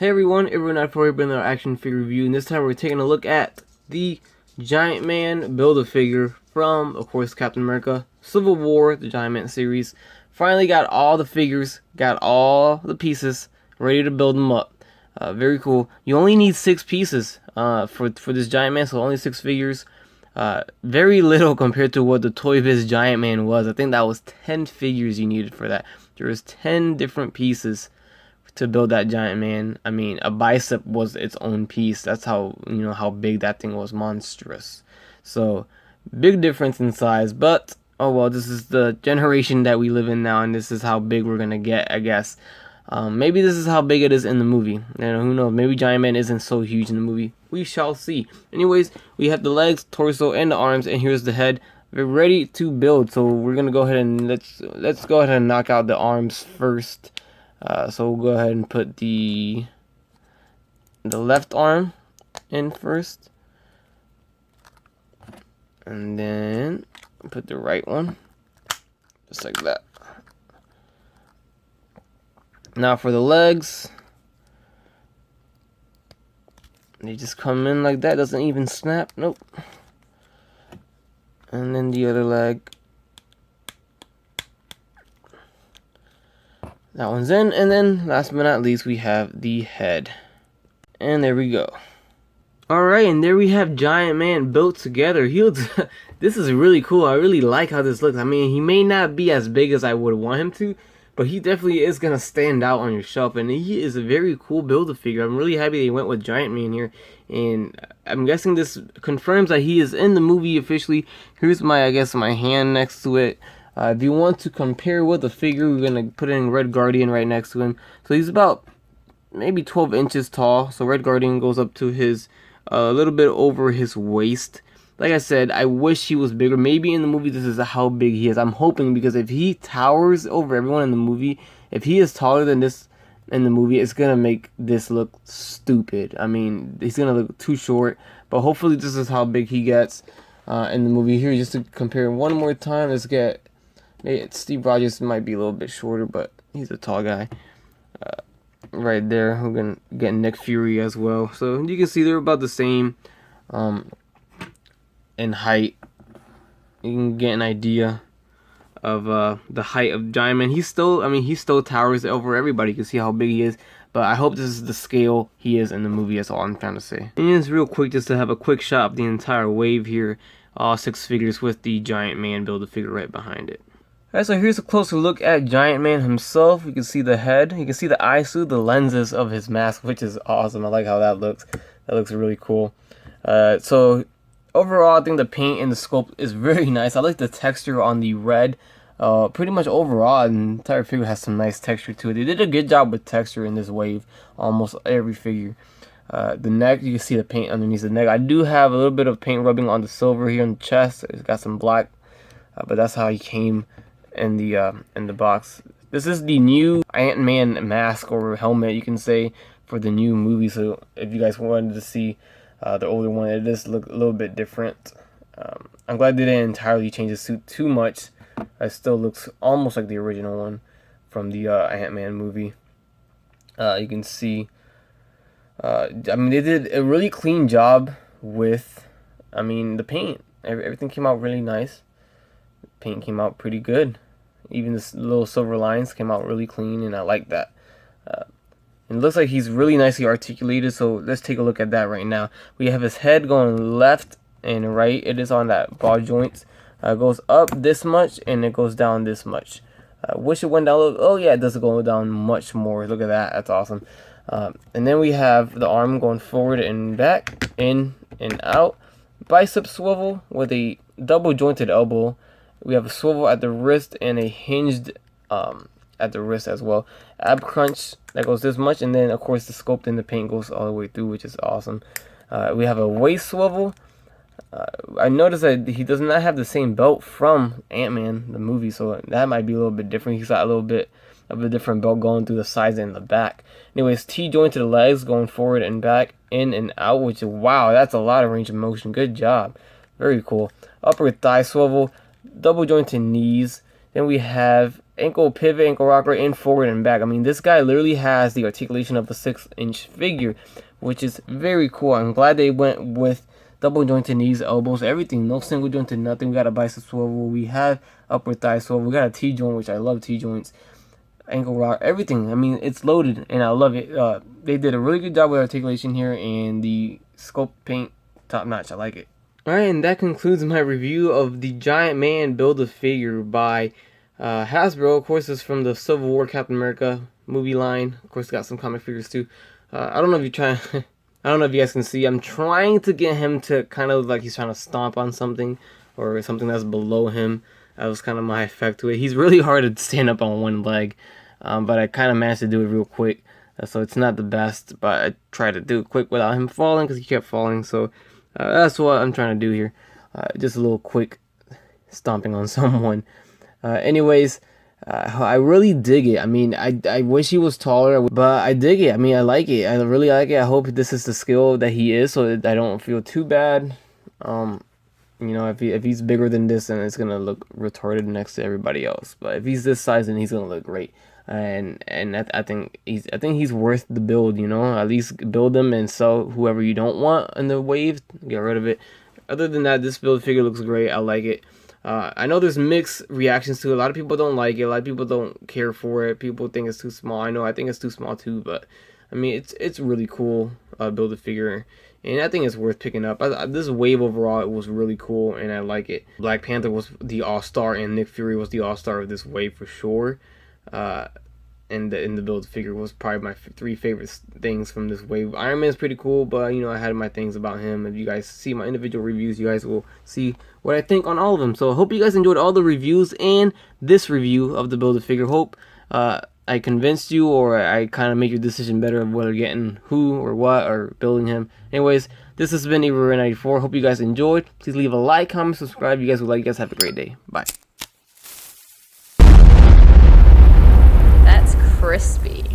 Hey everyone, Untitled Chapter here with another action figure review, and this time we're taking a look at the Giant Man Build-A-Figure from, of course, Captain America Civil War, the Giant Man series. Finally got all the figures, got all the pieces, ready to build them up. Very cool. You only need 6 pieces for this Giant Man, so only 6 figures. Very little compared to what the Toy Biz Giant Man was. I think that was 10 figures you needed for that. There was 10 different pieces to build that Giant Man. I mean, a bicep was its own piece. That's how, how big that thing was. Monstrous. So big difference in size, but oh well, this is the generation that we live in now, and this is how big we're gonna get, I guess. Maybe this is how big it is in the movie. Who knows? Maybe Giant Man isn't so huge in the movie. We shall see. Anyways, we have the legs, torso, and the arms, and here's the head. We're ready to build. So we're gonna go ahead and let's go ahead and knock out the arms first. So we'll go ahead and put the left arm in first, and then put the right one, just like that. Now for the legs, they just come in like that, doesn't even snap, nope. And then the other leg. That one's in, and then last but not least we have the head. And there we go. Alright, and there we have Giant Man built together. He looks this is really cool. I really like how this looks. I mean, he may not be as big as I would want him to, but he definitely is gonna stand out on your shelf, and he is a very cool build-a-figure. I'm really happy they went with Giant Man here, and I'm guessing this confirms that he is in the movie officially. Here's my hand next to it. If you want to compare with the figure, we're going to put in Red Guardian right next to him. So he's about maybe 12 inches tall. So Red Guardian goes up to his, a little bit over his waist. Like I said, I wish he was bigger. Maybe in the movie this is how big he is. I'm hoping, because if he towers over everyone in the movie, if he is taller than this in the movie, it's going to make this look stupid. I mean, he's going to look too short. But hopefully this is how big he gets in the movie. Here, just to compare one more time, let's get... Steve Rogers might be a little bit shorter, but he's a tall guy. Right there, we're gonna get Nick Fury as well. So you can see they're about the same in height. You can get an idea of the height of Giant Man. He still towers over everybody. You can see how big he is. But I hope this is the scale he is in the movie. That's all I'm trying to say. And it's real quick, just to have a quick shot of the entire wave here. All 6 figures with the Giant Man Build-A-Figure right behind it. Alright, so here's a closer look at Giant Man himself. You can see the head, you can see the eye suit, the lenses of his mask, which is awesome. I like how that looks. That looks really cool. So overall, I think the paint and the sculpt is very nice. I like the texture on the red. Pretty much overall, the entire figure has some nice texture to it. They did a good job with texture in this wave, almost every figure. The neck, you can see the paint underneath the neck. I do have a little bit of paint rubbing on the silver here on the chest. It's got some black, but that's how he came in the box. This is the new Ant-Man mask or helmet, you can say, for the new movie. So if you guys wanted to see the older one, it does look a little bit different. I'm glad they didn't entirely change the suit too much. It still looks almost like the original one from the Ant-Man movie. You can see I mean, they did a really clean job with the paint. Everything came out really nice. Paint came out pretty good. Even this little silver lines came out really clean, and I like that. It looks like he's really nicely articulated, so let's take a look at that right now. We have his head going left and right. It is on that ball joint. It goes up this much, and it goes down this much. Wish it went down. Oh yeah, it does go down much more. Look at that. That's awesome. And then we have the arm going forward and back, in and out. Bicep swivel with a double jointed elbow. We have a swivel at the wrist and a hinged at the wrist as well. Ab crunch that goes this much, and then of course the sculpt in the paint goes all the way through, which is awesome. We have a waist swivel. I noticed that he does not have the same belt from Ant-Man the movie, so that might be a little bit different. He's got a little bit of a different belt going through the sides and the back. Anyways, T-jointed legs going forward and back, in and out, which is, wow, that's a lot of range of motion. Good job. Very cool. Upper thigh swivel, double jointed knees. Then we have ankle pivot, ankle rocker, and forward and back. I mean, this guy literally has the articulation of a 6-inch figure, which is very cool. I'm glad they went with double jointed knees, elbows, everything. No single jointed nothing. We got a bicep swivel. We have upper thigh swivel. We got a T joint, which I love T joints. Ankle rock, everything. I mean, it's loaded, and I love it. They did a really good job with articulation here, and the sculpt paint, top notch. I like it. Alright, and that concludes my review of the Giant Man Build-A-Figure by Hasbro. Of course, it's from the Civil War Captain America movie line. Of course, got some comic figures too. I don't know if you try. I don't know if you guys can see. I'm trying to get him to kind of like he's trying to stomp on something or something that's below him. That was kind of my effect to it. He's really hard to stand up on one leg, but I kind of managed to do it real quick. So it's not the best, but I tried to do it quick without him falling because he kept falling. So that's what I'm trying to do here. Just a little quick stomping on someone. Anyways, I really dig it. I mean, I wish he was taller, but I dig it. I mean, I like it. I really like it. I hope this is the skill that he is, so that I don't feel too bad. You know, if he's bigger than this, then it's gonna look retarded next to everybody else. But if he's this size, then he's gonna look great. And I think he's worth the build. You know, at least build him and sell whoever you don't want in the wave. Get rid of it. Other than that, this build figure looks great. I like it. I know there's mixed reactions to it. A lot of people don't like it. A lot of people don't care for it. People think it's too small. I think it's too small too. But I mean, it's really cool. Build a figure. And I think it's worth picking up. This wave overall, it was really cool, and I like it. Black Panther was the all-star, and Nick Fury was the all-star of this wave for sure. And the build figure was probably my 3 favorite things from this wave. Iron Man's pretty cool, but you know I had my things about him. If you guys see my individual reviews, you guys will see what I think on all of them. So I hope you guys enjoyed all the reviews and this review of the build a figure. Hope I convinced you, or I kind of make your decision better of whether getting who or what or building him. Anyways, this has been Evo94. Hope you guys enjoyed. Please leave a like, comment, subscribe. You guys would like. You guys have a great day. Bye. That's crispy.